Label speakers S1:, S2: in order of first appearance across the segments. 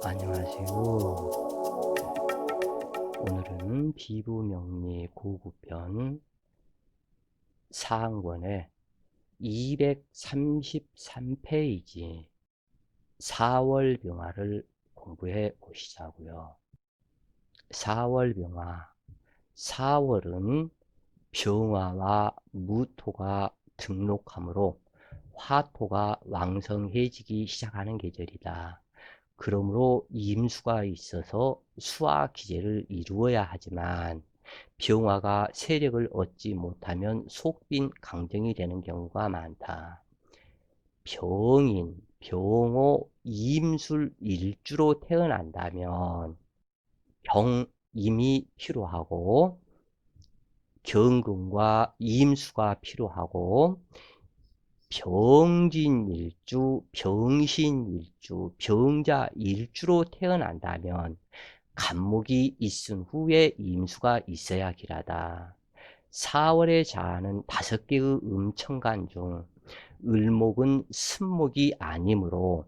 S1: 안녕하세요. 오늘은 비부명리 고구편 사항본의 233페이지 4월병화를 공부해 보시자고요. 4월병화. 4월은 병화와 무토가 등록하므로 화토가 왕성해지기 시작하는 계절이다. 그러므로 임수가 있어서 수화 기제를 이루어야 하지만 병화가 세력을 얻지 못하면 속빈 강정이 되는 경우가 많다. 병인, 병호, 임술 일주로 태어난다면 병임이 필요하고 경금과 임수가 필요하고 병진일주, 병신일주, 병자일주로 태어난다면 간목이 있은 후에 임수가 있어야 길하다. 4월의 자는 5개의 음천간 중 을목은申목이 아니므로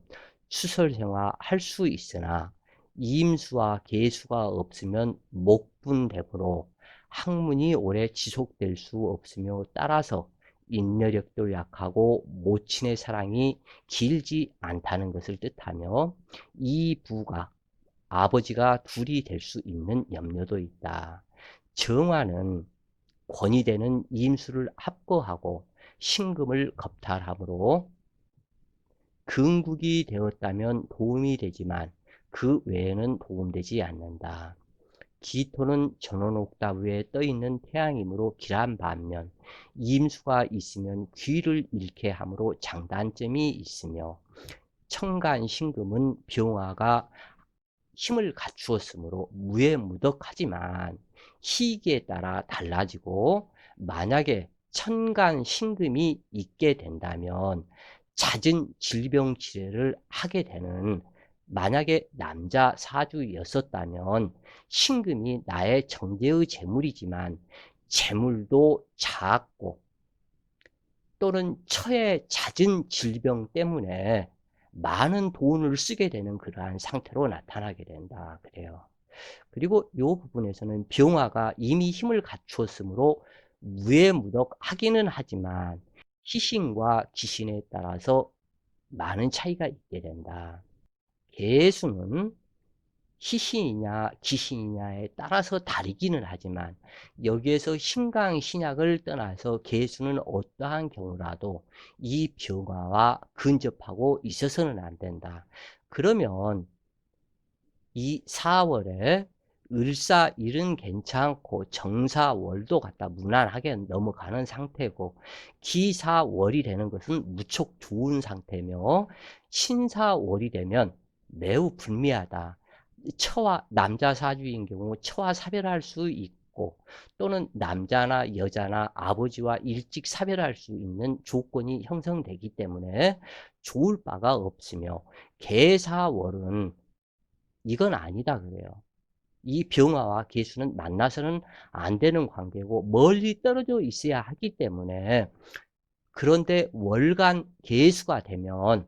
S1: 추설생화 할 수 있으나 임수와 계수가 없으면 목분되므로 학문이 오래 지속될 수 없으며 따라서 인내력도 약하고 모친의 사랑이 길지 않다는 것을 뜻하며 이 부가 아버지가 둘이 될 수 있는 염려도 있다. 정화는 권이 되는 임수를 합거하고 신금을 겁탈하므로 근국이 되었다면 도움이 되지만 그 외에는 도움되지 않는다. 기토는 전원옥답 위에 떠있는 태양이므로 길한 반면 임수가 있으면 귀를 잃게 하므로 장단점이 있으며 청간신금은 병화가 힘을 갖추었으므로 무해무덕하지만 시기에 따라 달라지고 만약에 천간신금이 있게 된다면 잦은 질병 치레를 하게 되는 만약에 남자 사주였었다면 신금이 나의 정제의 재물이지만 재물도 작고 또는 처에 잦은 질병 때문에 많은 돈을 쓰게 되는 그러한 상태로 나타나게 된다. 그래요. 그리고 이 부분에서는 병화가 이미 힘을 갖추었으므로 무해무덕하기는 하지만 희신과 기신에 따라서 많은 차이가 있게 된다. 개수는 희신이냐 기신이냐에 따라서 다르기는 하지만 여기에서 신강신약을 떠나서 개수는 어떠한 경우라도 이 병화와 근접하고 있어서는 안 된다. 그러면 이 4월에 을사일은 괜찮고 정사월도 갖다 무난하게 넘어가는 상태고 기사월이 되는 것은 무척 좋은 상태며 신사월이 되면 매우 불미하다. 처와 남자 사주인 경우 처와 사별할 수 있고 또는 남자나 여자나 아버지와 일찍 사별할 수 있는 조건이 형성되기 때문에 좋을 바가 없으며 계사월은 이건 아니다 그래요. 이 병화와 계수는 만나서는 안 되는 관계고 멀리 떨어져 있어야 하기 때문에 그런데 월간 계수가 되면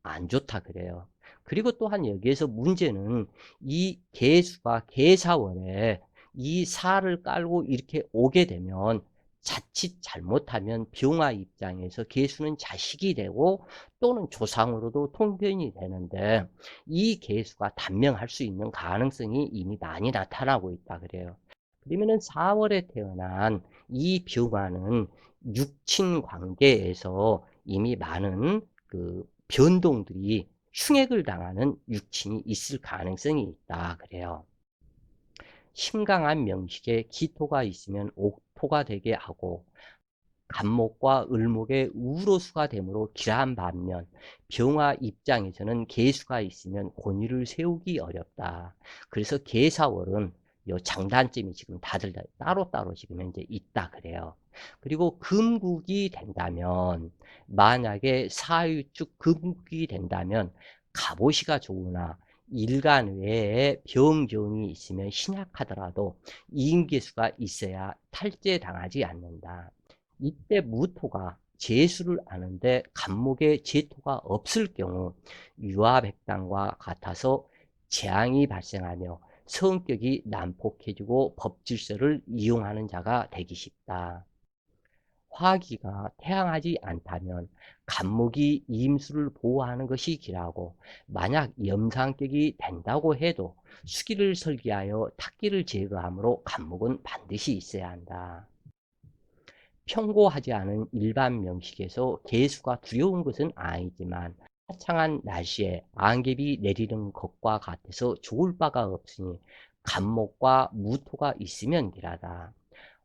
S1: 안 좋다 그래요. 그리고 또한 여기에서 문제는 이 계수가 계사월에 이 사를 깔고 이렇게 오게 되면 자칫 잘못하면 병화 입장에서 계수는 자식이 되고 또는 조상으로도 통변이 되는데 이 계수가 단명할 수 있는 가능성이 이미 많이 나타나고 있다 그래요. 그러면은 4월에 태어난 이 병화는 육친 관계에서 이미 많은 그 변동들이 흉액을 당하는 육친이 있을 가능성이 있다 그래요. 심강한 명식에 기토가 있으면 옥토가 되게 하고 간목과 을목의 우로수가 되므로 길한 반면 병화 입장에서는 계수가 있으면 권위를 세우기 어렵다. 그래서 계사월은 요 장단점이 지금 다들 따로따로 지금 현재 있다 그래요. 그리고 금국이 된다면 만약에 사유축 금국이 된다면 갑오시가 좋으나 일간 외에 병경이 있으면 신약하더라도 이인계수가 있어야 탈제당하지 않는다. 이때 무토가 재수를 아는데 간목에 재토가 없을 경우 유화백단과 같아서 재앙이 발생하며 성격이 난폭해지고 법질서를 이용하는 자가 되기 쉽다. 화기가 태양하지 않다면 간목이 임수를 보호하는 것이 기라고, 만약 염상격이 된다고 해도 수기를 설계하여 탁기를 제거하므로 간목은 반드시 있어야 한다. 평고하지 않은 일반 명식에서 개수가 두려운 것은 아니지만 화창한 날씨에 안개비 내리는 것과 같아서 좋을 바가 없으니 간목과 무토가 있으면 길하다.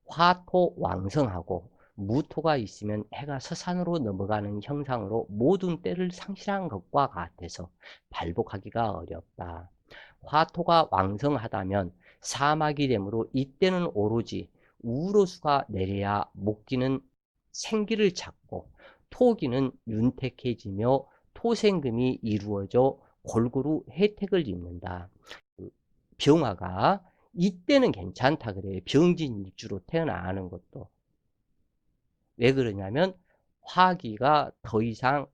S1: 화토 왕성하고 무토가 있으면 해가 서산으로 넘어가는 형상으로 모든 때를 상실한 것과 같아서 발복하기가 어렵다. 화토가 왕성하다면 사막이 되므로 이때는 오로지 우로수가 내려야 목기는 생기를 찾고 토기는 윤택해지며 토생금이 이루어져 골고루 혜택을 입는다. 병화가 이때는 괜찮다 그래요. 병진일주로 태어나는 것도. 왜 그러냐면 화기가 더 이상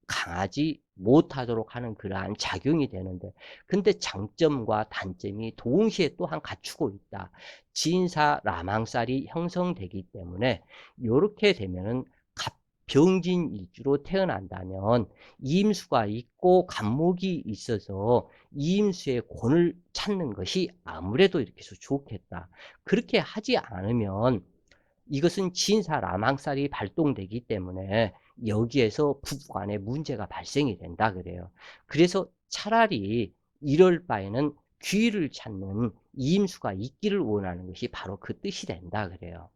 S1: 강하지 못하도록 하는 그러한 작용이 되는데, 근데 장점과 단점이 동시에 또한 갖추고 있다. 진사 라망살이 형성되기 때문에 이렇게 되면은 병진일주로 태어난다면 임수가 있고 간목이 있어서 임수의 권을 찾는 것이 아무래도 이렇게 해서 좋겠다. 그렇게 하지 않으면 이것은 진사라망살이 발동되기 때문에 여기에서 부부간에 문제가 발생이 된다 그래요. 그래서 차라리 이럴 바에는 귀를 찾는 이임수가 있기를 원하는 것이 바로 그 뜻이 된다 그래요.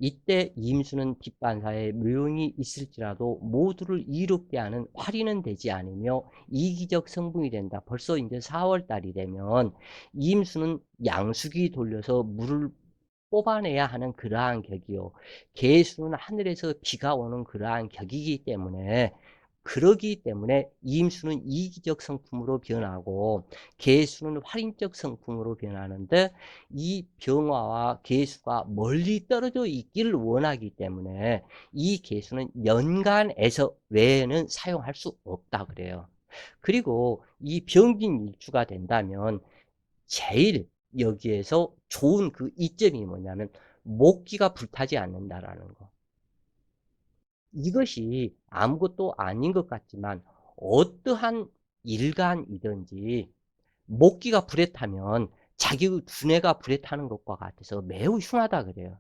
S1: 이때 이임수는 뒷반사에 묘용이 있을지라도 모두를 이롭게 하는 활인은 되지 않으며 이기적 성분이 된다. 벌써 이제 4월 달이 되면 이임수는 양수기 돌려서 물을 뽑아내야 하는 그러한 격이요. 계수는 하늘에서 비가 오는 그러한 격이기 때문에, 그러기 때문에 임수는 이기적 성품으로 변하고 계수는 활인적 성품으로 변하는데, 이 병화와 계수가 멀리 떨어져 있기를 원하기 때문에 이 계수는 연간에서 외에는 사용할 수 없다 그래요. 그리고 이 병진일주가 된다면 제일 여기에서 좋은 그 이점이 뭐냐면 목기가 불타지 않는다라는 거. 이것이 아무것도 아닌 것 같지만 어떠한 일간이든지 목기가 불에 타면 자기 두뇌가 불에 타는 것과 같아서 매우 흉하다 그래요.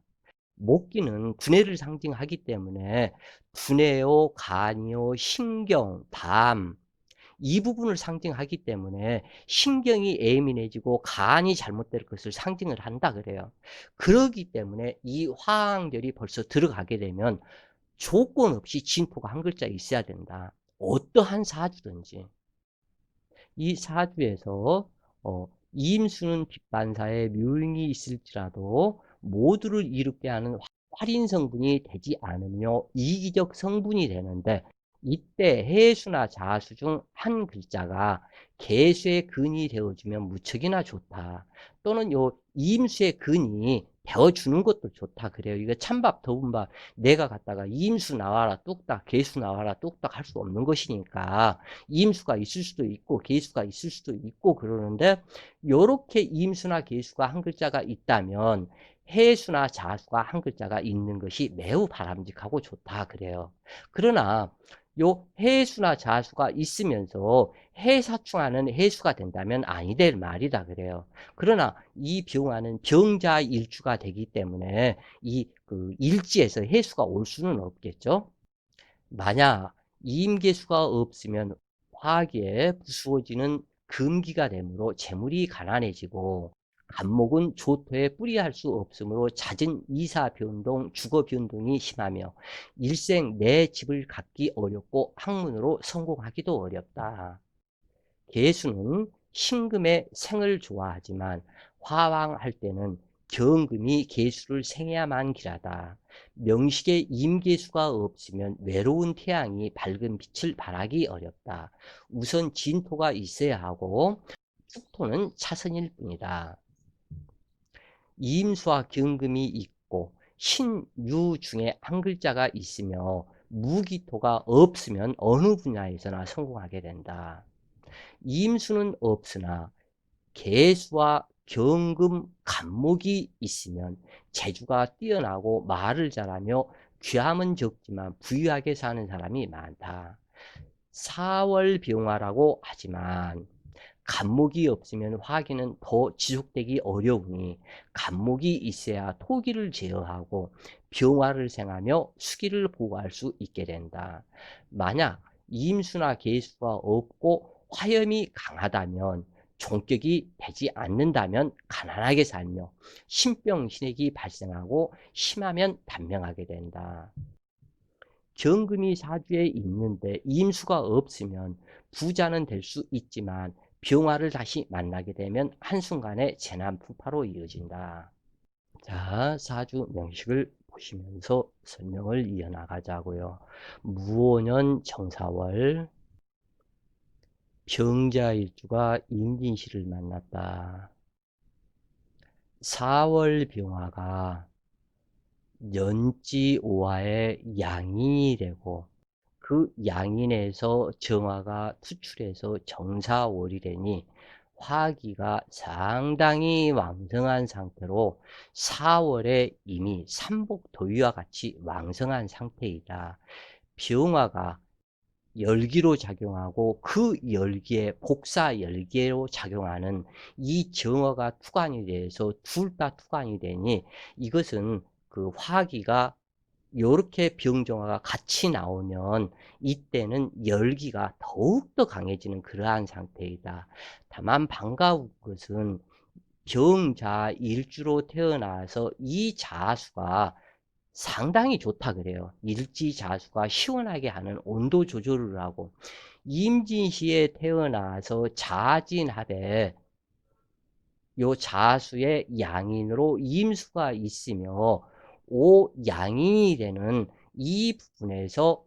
S1: 목기는 두뇌를 상징하기 때문에 두뇌요, 간이요, 신경, 담, 이 부분을 상징하기 때문에 신경이 예민해지고 간이 잘못될 것을 상징을 한다 그래요. 그러기 때문에 이 화학열이 벌써 들어가게 되면 조건 없이 진토가 한 글자 있어야 된다. 어떠한 사주든지. 이 사주에서 임수는 빛반사에 묘인이 있을지라도 모두를 이롭게 하는 활인 성분이 되지 않으며 이기적 성분이 되는데, 이때 해수나 자수 중 한 글자가 개수의 근이 되어주면 무척이나 좋다. 또는 요 임수의 근이 되어주는 것도 좋다 그래요. 이거 찬밥 더운 밥 내가 갖다가 임수 나와라 뚝딱 개수 나와라 뚝딱 할 수 없는 것이니까 임수가 있을 수도 있고 개수가 있을 수도 있고 그러는데, 요렇게 임수나 개수가 한 글자가 있다면 해수나 자수가 한 글자가 있는 것이 매우 바람직하고 좋다 그래요. 그러나 요 해수나 자수가 있으면서 해사충하는 해수가 된다면 아니 될 말이다 그래요. 그러나 이 병화는 병자일주가 되기 때문에 이 그 일지에서 해수가 올 수는 없겠죠. 만약 이임계수가 없으면 화기에 부수어지는 금기가 되므로 재물이 가난해지고, 간목은 조토에 뿌리할 수 없으므로 잦은 이사 변동, 주거 변동이 심하며 일생 내 집을 갖기 어렵고 학문으로 성공하기도 어렵다. 개수는 신금의 생을 좋아하지만 화왕할 때는 경금이 개수를 생해야만 길하다. 명식에 임계수가 없으면 외로운 태양이 밝은 빛을 발하기 어렵다. 우선 진토가 있어야 하고 축토는 차선일 뿐이다. 임수와 경금이 있고 신유 중에 한 글자가 있으며 무기토가 없으면 어느 분야에서나 성공하게 된다. 임수는 없으나 개수와 경금, 간목이 있으면 재주가 뛰어나고 말을 잘하며 귀함은 적지만 부유하게 사는 사람이 많다. 사월병화라고 하지만 간목이 없으면 화기는 더 지속되기 어려우니 간목이 있어야 토기를 제어하고 병화를 생하며 수기를 보호할 수 있게 된다. 만약 임수나 계수가 없고 화염이 강하다면 종격이 되지 않는다면 가난하게 살며 신병신액이 발생하고 심하면 단명하게 된다. 경금이 사주에 있는데 임수가 없으면 부자는 될 수 있지만 병화를 다시 만나게 되면 한순간에 재난풍파로 이어진다. 자, 사주 명식을 보시면서 설명을 이어나가자고요. 무오년 정사월 병자일주가 임진시를 만났다. 4월 병화가 년지오화의 양인이 되고 그 양인에서 정화가 투출해서 정사월이 되니 화기가 상당히 왕성한 상태로 4월에 이미 삼복도유와 같이 왕성한 상태이다. 병화가 열기로 작용하고 그 열기에 복사 열기로 작용하는 이 정화가 투관이 돼서 둘 다 투관이 되니 이것은 그 화기가 요렇게 병정화가 같이 나오면 이때는 열기가 더욱더 강해지는 그러한 상태이다. 다만 반가운 것은 병자 일주로 태어나서 이 자수가 상당히 좋다 그래요. 일지자수가 시원하게 하는 온도 조절을 하고 임진시에 태어나서 자진합에 요 자수의 양인으로 임수가 있으며 오 양인이 되는 이 부분에서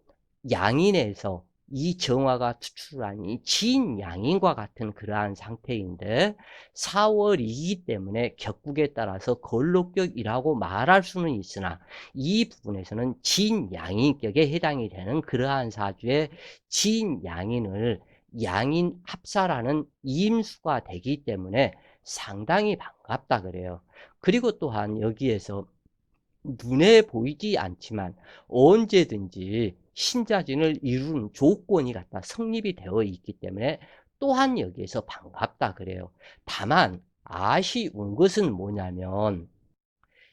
S1: 양인에서 이 정화가 투출하니 진양인과 같은 그러한 상태인데 4월이기 때문에 격국에 따라서 걸록격이라고 말할 수는 있으나 이 부분에서는 진양인격에 해당이 되는 그러한 사주의 진양인을 양인 합사라는 임수가 되기 때문에 상당히 반갑다 그래요. 그리고 또한 여기에서 눈에 보이지 않지만 언제든지 신자진을 이루는 조건이 갖다 성립이 되어 있기 때문에 또한 여기에서 반갑다 그래요. 다만 아쉬운 것은 뭐냐면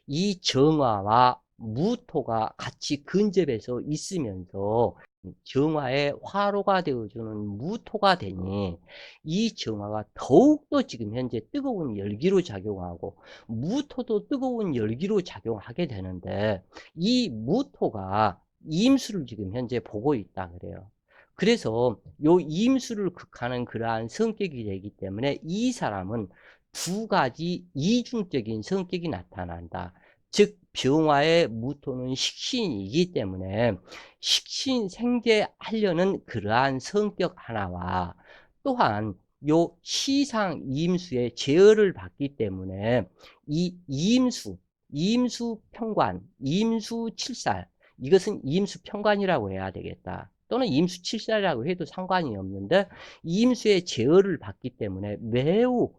S1: 이 정화와 무토가 같이 근접해서 있으면서 정화의 화로가 되어주는 무토가 되니 이 정화가 더욱더 지금 현재 뜨거운 열기로 작용하고 무토도 뜨거운 열기로 작용하게 되는데 이 무토가 임수를 지금 현재 보고 있다 그래요. 그래서 요 임수를 극하는 그러한 성격이 되기 때문에 이 사람은 두 가지 이중적인 성격이 나타난다. 즉 병화의 무토는 식신이기 때문에 식신 생재하려는 그러한 성격 하나와 또한 요 시상 임수의 제어를 받기 때문에 이 임수 평관, 임수 칠살 이것은 임수 평관이라고 해야 되겠다. 또는 임수 칠살이라고 해도 상관이 없는데 임수의 제어를 받기 때문에 매우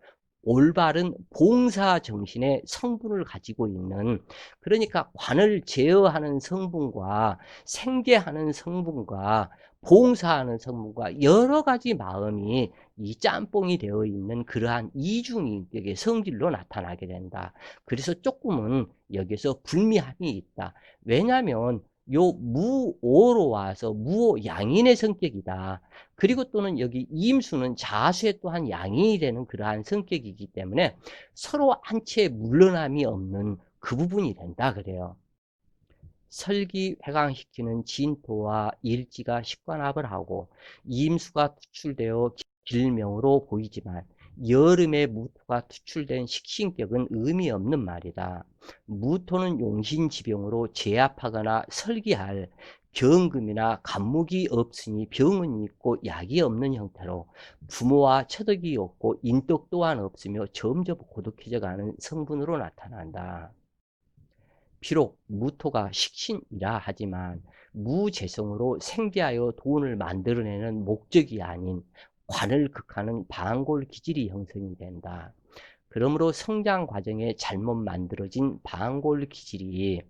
S1: 올바른 봉사 정신의 성분을 가지고 있는 그러니까 관을 제어하는 성분과 생계하는 성분과 봉사하는 성분과 여러 가지 마음이 이 짬뽕이 되어 있는 그러한 이중인격의 성질로 나타나게 된다. 그래서 조금은 여기서 불미함이 있다. 왜냐하면 요 무오로 와서 무오 양인의 성격이다. 그리고 또는 여기 임수는 자수의 또한 양인이 되는 그러한 성격이기 때문에 서로 한치의 물러남이 없는 그 부분이 된다 그래요. 설기회강시키는 진토와 일지가 식관합을 하고 임수가 투출되어 길명으로 보이지만 여름에 무토가 투출된 식신격은 의미 없는 말이다. 무토는 용신지병으로 제압하거나 설기할 경금이나 간목이 없으니 병은 있고 약이 없는 형태로 부모와 처덕이 없고 인덕 또한 없으며 점점 고독해져 가는 성분으로 나타난다. 비록 무토가 식신이라 하지만 무재성으로 생계하여 돈을 만들어내는 목적이 아닌 관을 극하는 방골 기질이 형성이 된다. 그러므로 성장 과정에 잘못 만들어진 방골 기질이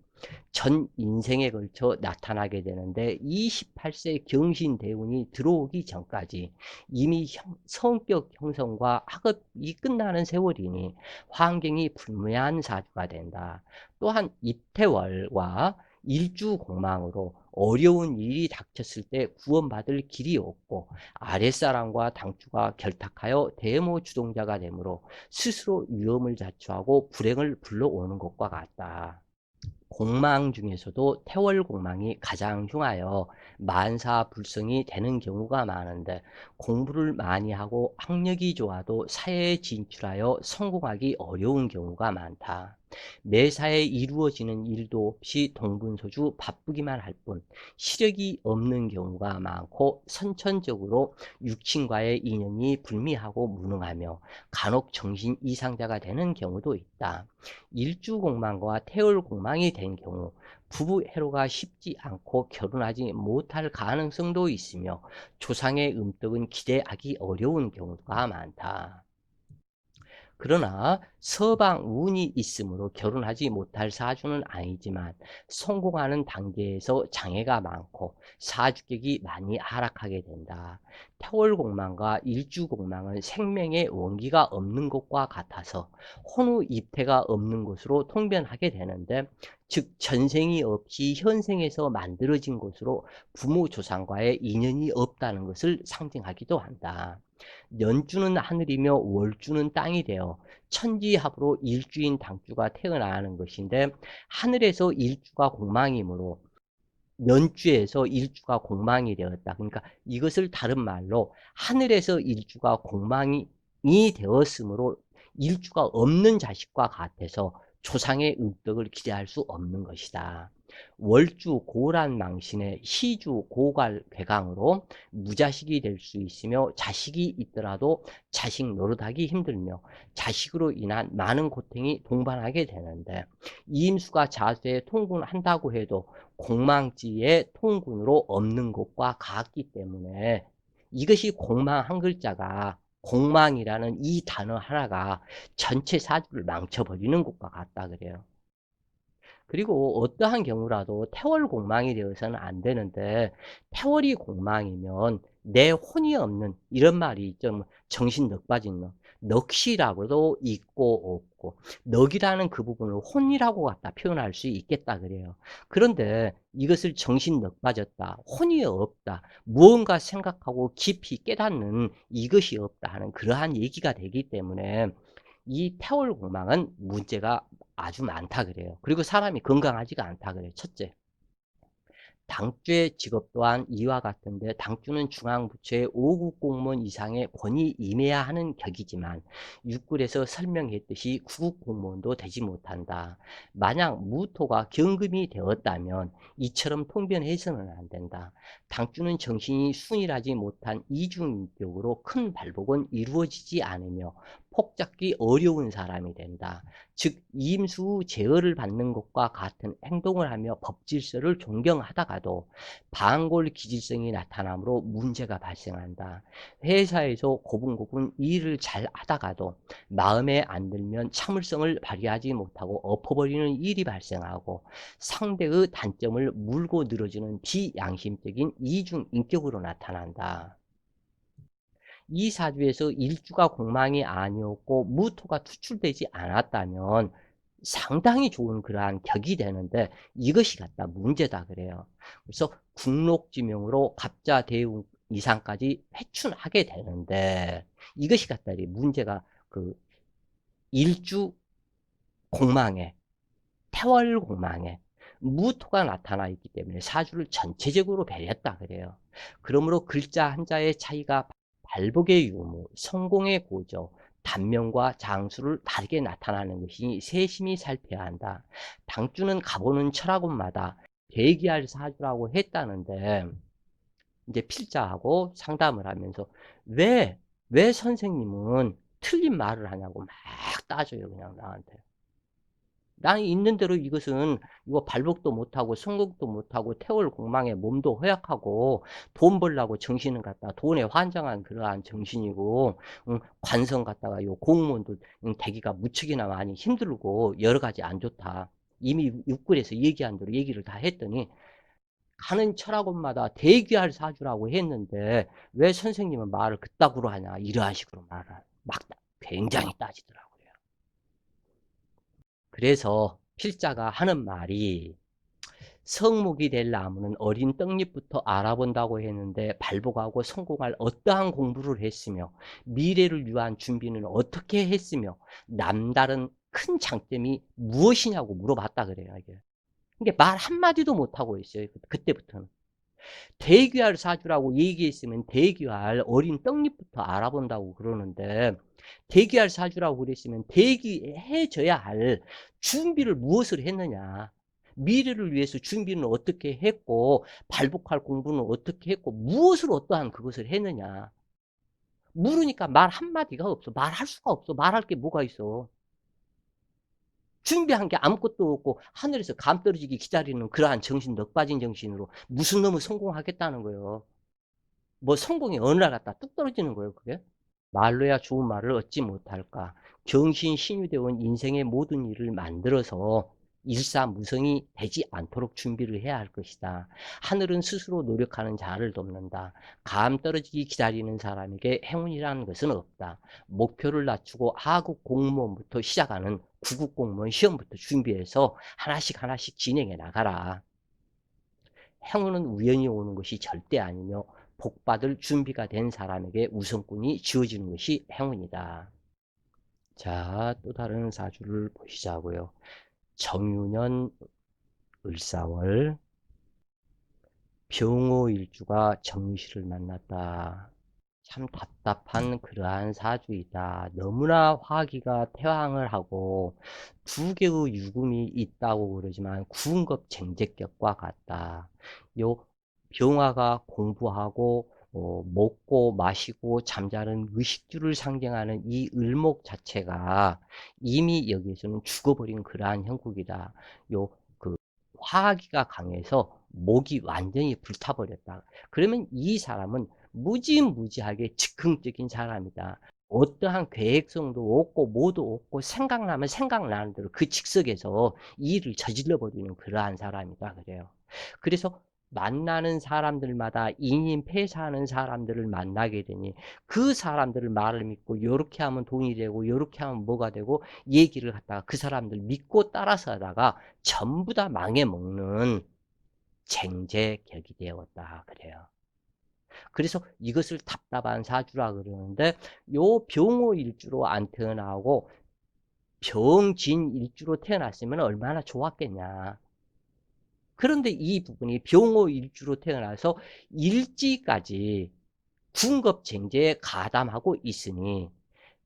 S1: 전 인생에 걸쳐 나타나게 되는데 28세 경신 대운이 들어오기 전까지 이미 성격 형성과 학업이 끝나는 세월이니 환경이 불미한 사주가 된다. 또한 입태월과 일주공망으로 어려운 일이 닥쳤을 때 구원받을 길이 없고 아랫사람과 당주가 결탁하여 대모 주동자가 되므로 스스로 위험을 자초하고 불행을 불러오는 것과 같다. 공망 중에서도 태월공망이 가장 흉하여 만사불성이 되는 경우가 많은데 공부를 많이 하고 학력이 좋아도 사회에 진출하여 성공하기 어려운 경우가 많다. 매사에 이루어지는 일도 없이 동분서주 바쁘기만 할 뿐 시력이 없는 경우가 많고 선천적으로 육친과의 인연이 불미하고 무능하며 간혹 정신 이상자가 되는 경우도 있다. 일주공망과 태월공망이 된 경우 부부 해로가 쉽지 않고 결혼하지 못할 가능성도 있으며 조상의 음덕은 기대하기 어려운 경우가 많다. 그러나 서방 운이 있으므로 결혼하지 못할 사주는 아니지만 성공하는 단계에서 장애가 많고 사주격이 많이 하락하게 된다. 태월공망과 일주공망은 생명의 원기가 없는 것과 같아서 혼후 입태가 없는 것으로 통변하게 되는데 즉 전생이 없이 현생에서 만들어진 것으로 부모 조상과의 인연이 없다는 것을 상징하기도 한다. 연주는 하늘이며 월주는 땅이 되어 천지합으로 일주인 당주가 태어나는 것인데 하늘에서 일주가 공망이므로 연주에서 일주가 공망이 되었다. 그러니까 이것을 다른 말로 하늘에서 일주가 공망이 되었으므로 일주가 없는 자식과 같아서 조상의 음덕을 기대할 수 없는 것이다. 월주 고란 망신의 시주 고갈 괴강으로 무자식이 될 수 있으며 자식이 있더라도 자식 노릇하기 힘들며 자식으로 인한 많은 고통이 동반하게 되는데 이임수가 자수에 통군한다고 해도 공망지의 통군으로 없는 것과 같기 때문에 이것이 공망 한 글자가 공망이라는 이 단어 하나가 전체 사주를 망쳐버리는 것과 같다 그래요. 그리고 어떠한 경우라도 태월 공망이 되어서는 안 되는데 태월이 공망이면 내 혼이 없는 이런 말이 있죠. 정신 넋 빠진 넋. 넋이라고도 있고 없고 넋이라는 그 부분을 혼이라고 갖다 표현할 수 있겠다 그래요. 그런데 이것을 정신 넋 빠졌다. 혼이 없다. 무언가 생각하고 깊이 깨닫는 이것이 없다 하는 그러한 얘기가 되기 때문에 이 태월 공망은 문제가 아주 많다 그래요. 그리고 사람이 건강하지가 않다 그래요. 첫째. 당주의 직업 또한 이와 같은데 당주는 중앙부처의 5급 공무원 이상의 권위 임해야 하는 격이지만 6급에서 설명했듯이 9급 공무원도 되지 못한다. 만약 무토가 경금이 되었다면 이처럼 통변해서는 안 된다. 당주는 정신이 순일하지 못한 이중인격으로 큰 발복은 이루어지지 않으며 폭잡기 어려운 사람이 된다. 즉 임수 제어를 받는 것과 같은 행동을 하며 법질서를 존경하다가도 반골 기질성이 나타나므로 문제가 발생한다. 회사에서 고분고분 일을 잘 하다가도 마음에 안 들면 참을성을 발휘하지 못하고 엎어버리는 일이 발생하고 상대의 단점을 물고 늘어지는 비양심적인 이중인격으로 나타난다. 이 사주에서 일주가 공망이 아니었고 무토가 투출되지 않았다면 상당히 좋은 그러한 격이 되는데 이것이 갖다 문제다 그래요. 그래서 국록지명으로 갑자 대운 이상까지 회춘하게 되는데 이것이 갖다 문제가 그 일주 공망에 태월 공망에 무토가 나타나 있기 때문에 사주를 전체적으로 배렸다 그래요. 그러므로 글자 한자의 차이가 발복의 유무, 성공의 고저, 단면과 장수를 다르게 나타나는 것이 세심히 살펴야 한다. 당주는 가보는 철학원마다 대기할 사주라고 했다는데 이제 필자하고 상담을 하면서 왜 선생님은 틀린 말을 하냐고 막 따져요 그냥 나한테. 나는 있는 대로 이것은 이거 발복도 못하고 성공도 못하고 태월 공망에 몸도 허약하고 돈 벌려고 정신을 갖다가 돈에 환장한 그러한 정신이고 관성 갖다가 요 공무원도 되기가 무척이나 많이 힘들고 여러 가지 안 좋다. 이미 육글에서 얘기한 대로 얘기를 다 했더니 가는 철학원마다 대귀할 사주라고 했는데 왜 선생님은 말을 그따구로 하냐 이러한 식으로 말을 막 굉장히 따지더라고요. 그래서 필자가 하는 말이 성목이 될 나무는 어린 떡잎부터 알아본다고 했는데 발복하고 성공할 어떠한 공부를 했으며 미래를 위한 준비는 어떻게 했으며 남다른 큰 장점이 무엇이냐고 물어봤다 그래요. 이게. 근데 말 한마디도 못하고 있어요. 그때부터는. 대귀할 사주라고 얘기했으면 대귀할 어린 떡잎부터 알아본다고 그러는데 대귀할 사주라고 그랬으면 대귀해줘야 할 준비를 무엇을 했느냐. 미래를 위해서 준비는 어떻게 했고 발복할 공부는 어떻게 했고 무엇을 어떠한 그것을 했느냐. 물으니까 말 한마디가 없어. 말할 수가 없어. 말할 게 뭐가 있어. 준비한 게 아무것도 없고 하늘에서 감 떨어지기 기다리는 그러한 정신, 넋 빠진 정신으로 무슨 놈을 성공하겠다는 거예요. 뭐 성공이 어느 날 갔다 뚝 떨어지는 거예요, 그게. 말로야 좋은 말을 얻지 못할까. 경신신유되어 온 인생의 모든 일을 만들어서 일사무성이 되지 않도록 준비를 해야 할 것이다. 하늘은 스스로 노력하는 자를 돕는다. 감 떨어지기 기다리는 사람에게 행운이라는 것은 없다. 목표를 낮추고 하급 공무원부터 시작하는 구급 공무원 시험부터 준비해서 하나씩 하나씩 진행해 나가라. 행운은 우연히 오는 것이 절대 아니며 복받을 준비가 된 사람에게 우선권이 주어지는 것이 행운이다. 자, 또 다른 사주를 보시자고요. 정유년 을사월 병호일주가 정유시를 만났다. 참 답답한 그러한 사주이다. 너무나 화기가 태왕을 하고 두 개의 유금이 있다고 그러지만 군겁쟁제격과 같다. 요 병화가 공부하고 먹고 마시고 잠자는 의식주를 상징하는 이 을목 자체가 이미 여기에서는 죽어버린 그러한 형국이다. 요 그 화기가 강해서 목이 완전히 불타버렸다. 그러면 이 사람은 무지무지하게 즉흥적인 사람이다. 어떠한 계획성도 없고 뭐도 없고 생각나면 생각나는 대로 그 즉석에서 이 일을 저질러 버리는 그러한 사람이다 그래요. 그래서 만나는 사람들마다 인인폐사하는 사람들을 만나게 되니 그 사람들을 말을 믿고 요렇게 하면 돈이 되고 요렇게 하면 뭐가 되고 얘기를 갖다가 그 사람들 믿고 따라서 하다가 전부 다 망해먹는 쟁제격이 되었다 그래요. 그래서 이것을 답답한 사주라 그러는데 요 병호일주로 안 태어나고 병진일주로 태어났으면 얼마나 좋았겠냐. 그런데 이 부분이 병호일주로 태어나서 일지까지 군겁쟁제에 가담하고 있으니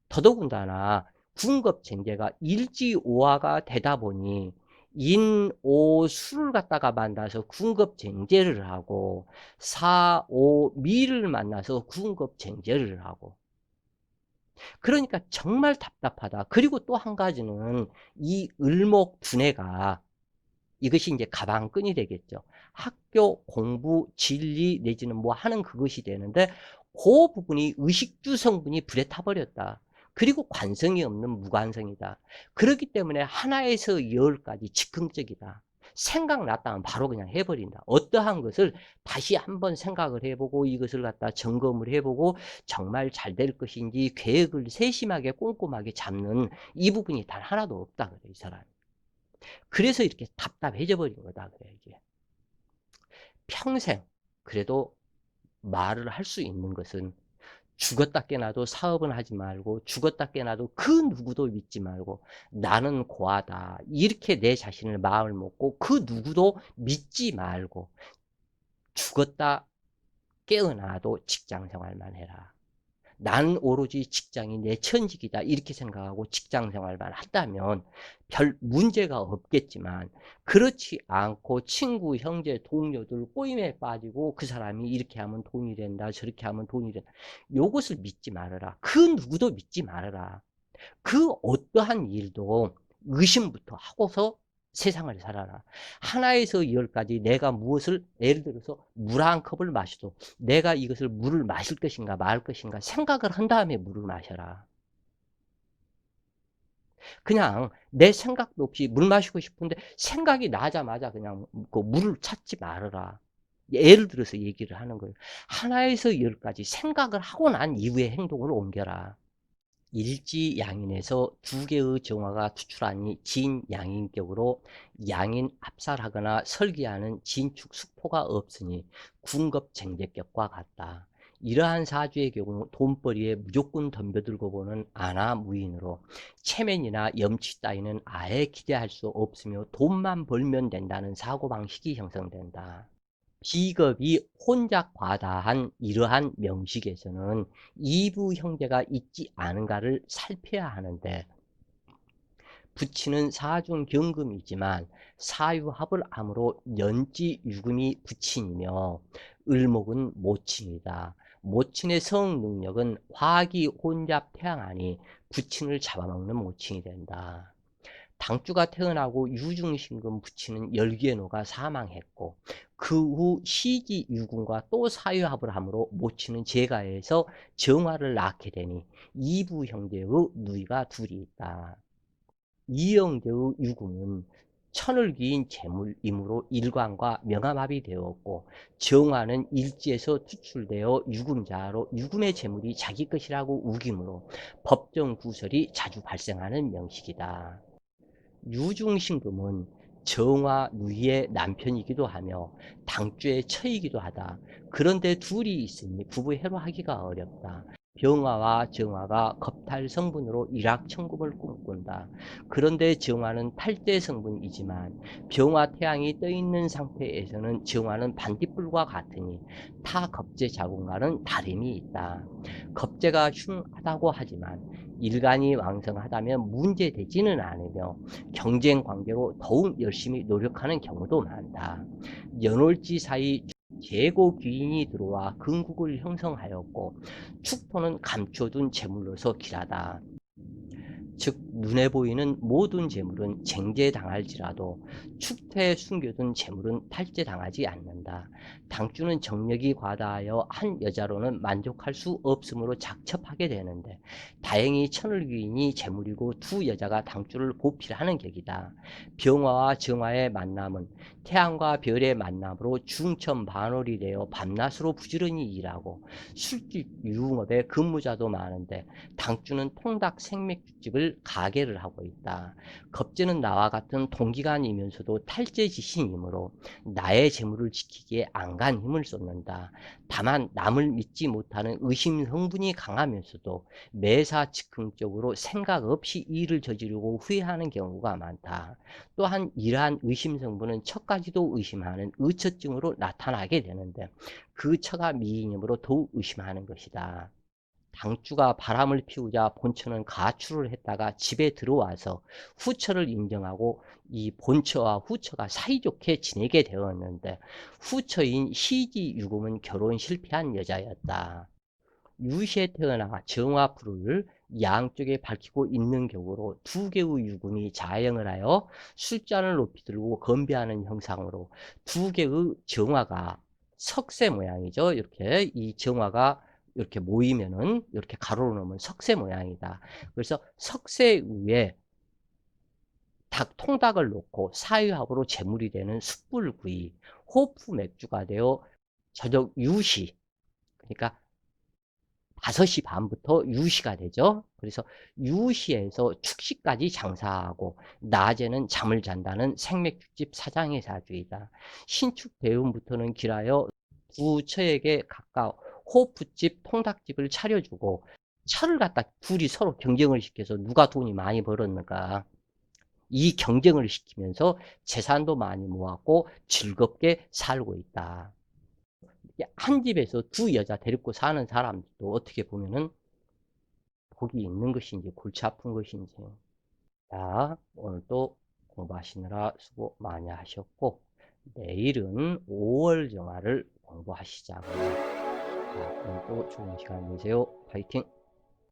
S1: 더더군다나 군겁쟁제가 일지오화가 되다 보니 인오수를 갖다가 만나서 군겁쟁제를 하고 사오미를 만나서 군겁쟁제를 하고 그러니까 정말 답답하다. 그리고 또 한 가지는 이 을목 두뇌가 이것이 이제 가방끈이 되겠죠. 학교 공부 진리 내지는 뭐 하는 그것이 되는데 그 부분이 의식주 성분이 불에 타버렸다. 그리고 관성이 없는 무관성이다. 그렇기 때문에 하나에서 열까지 즉흥적이다. 생각났다면 바로 그냥 해버린다. 어떠한 것을 다시 한번 생각을 해보고 이것을 갖다 점검을 해보고 정말 잘 될 것인지 계획을 세심하게 꼼꼼하게 잡는 이 부분이 단 하나도 없다 그래 이 사람이. 그래서 이렇게 답답해져 버린 거다 그래 이게. 평생 그래도 말을 할 수 있는 것은 죽었다 깨나도 사업은 하지 말고 죽었다 깨나도 그 누구도 믿지 말고 나는 고하다 이렇게 내 자신을 마음을 먹고 그 누구도 믿지 말고 죽었다 깨어나도 직장 생활만 해라. 난 오로지 직장이 내 천직이다 이렇게 생각하고 직장 생활만 한다면 별 문제가 없겠지만 그렇지 않고 친구, 형제, 동료들 꼬임에 빠지고 그 사람이 이렇게 하면 돈이 된다 저렇게 하면 돈이 된다 요것을 믿지 말아라. 그 누구도 믿지 말아라. 그 어떠한 일도 의심부터 하고서 세상을 살아라. 하나에서 열까지 내가 무엇을, 예를 들어서 물 한 컵을 마셔도 내가 이것을 물을 마실 것인가 말 것인가 생각을 한 다음에 물을 마셔라. 그냥 내 생각도 없이 물 마시고 싶은데 생각이 나자마자 그냥 그 물을 찾지 말아라. 예를 들어서 얘기를 하는 거예요. 하나에서 열까지 생각을 하고 난 이후에 행동을 옮겨라. 일지양인에서 두 개의 정화가 투출하니 진양인격으로 양인 압살하거나 설계하는 진축 숙포가 없으니 군겁쟁제격과 같다. 이러한 사주의 경우 돈벌이에 무조건 덤벼들고 보는 아나무인으로 체면이나 염치 따위는 아예 기대할 수 없으며 돈만 벌면 된다는 사고방식이 형성된다. 비겁이 혼자 과다한 이러한 명식에서는 이부 형제가 있지 않은가를 살펴야 하는데, 부치는 사중경금이지만 사유합을 함으로 년지 유금이 부친이며 을목은 모친이다. 모친의 성능력은 화기 혼잡 태양하니 부친을 잡아먹는 모친이 된다. 당주가 태어나고 유중신금 부치는 열기의노가 사망했고 그 후 시지 유군과 또 사유합을 함으로 모치는 제가에서 정화를 낳게 되니 이부 형제의 누이가 둘이 있다. 이 형제의 유군은 천을 기인 재물이므로 일관과 명암합이 되었고 정화는 일지에서 투출되어 유금자로 유금의 재물이 자기 것이라고 우기므로 법정 구설이 자주 발생하는 명식이다. 유중신금은 정화 누이의 남편이기도 하며 당주의 처이기도 하다. 그런데 둘이 있으니 부부 해로하기가 어렵다. 병화와 정화가 겁탈 성분으로 일확천금을 꿈꾼다. 그런데 정화는 탈제 성분이지만 병화 태양이 떠있는 상태에서는 정화는 반딧불과 같으니 타 겁제 자궁과는 다름이 있다. 겁제가 흉하다고 하지만 일간이 왕성하다면 문제되지는 않으며 경쟁 관계로 더욱 열심히 노력하는 경우도 많다. 연월지 사이 재고 귀인이 들어와 근국을 형성하였고 축토는 감춰둔 재물로서 길하다. 즉 눈에 보이는 모든 재물은 쟁제당할지라도 축토에 숨겨둔 재물은 탈제당하지 않는다. 당주는 정력이 과다하여 한 여자로는 만족할 수 없으므로 작첩하게 되는데 다행히 천을귀인이 재물이고 두 여자가 당주를 보필하는 격이다. 병화와 정화의 만남은 태양과 별의 만남으로 중천반월이 되어 밤낮으로 부지런히 일하고 술집 유흥업에 근무자도 많은데 당주는 통닭 생맥주집을 가게를 하고 있다. 겁제는 나와 같은 동기간이면서도 탈제지신이므로 나의 재물을 지키기에 안간 힘을 쏟는다. 다만 남을 믿지 못하는 의심 성분이 강하면서도 매사 즉흥적으로 생각 없이 일을 저지르고 후회하는 경우가 많다. 또한 이러한 의심 성분은 척까지도 의심하는 의처증으로 나타나게 되는데 그 처가 미인이므로 더욱 의심하는 것이다. 당주가 바람을 피우자 본처는 가출을 했다가 집에 들어와서 후처를 인정하고 이 본처와 후처가 사이좋게 지내게 되었는데 후처인 시지유금은 결혼 실패한 여자였다. 유시에 태어나 정화풀을 양쪽에 밝히고 있는 경우로 두 개의 유금이 자형을 하여 술잔을 높이 들고 건배하는 형상으로 두 개의 정화가 석쇠 모양이죠. 이렇게 이 정화가 이렇게 모이면은 이렇게 가로로 놓으면 석쇠 모양이다. 그래서 석쇠 위에 통닭을 놓고 사유합으로 제물이 되는 숯불구이, 호프 맥주가 되어 저녁 유시, 그러니까 5시 반부터 유시가 되죠. 그래서 유시에서 축시까지 장사하고 낮에는 잠을 잔다는 생맥주집 사장의 사주이다. 신축 대운부터는 길하여 부처에게 가까워 호프집, 통닭집을 차려주고 차를 갖다 둘이 서로 경쟁을 시켜서 누가 돈이 많이 벌었는가. 이 경쟁을 시키면서 재산도 많이 모았고 즐겁게 살고 있다. 한 집에서 두 여자 데리고 사는 사람도 어떻게 보면은 복이 있는 것인지 골치 아픈 것인지. 자, 오늘도 공부하시느라 수고 많이 하셨고 내일은 5월 정화를 공부하시자고요. 자, 오늘도 좋은 시간 되세요. 파이팅!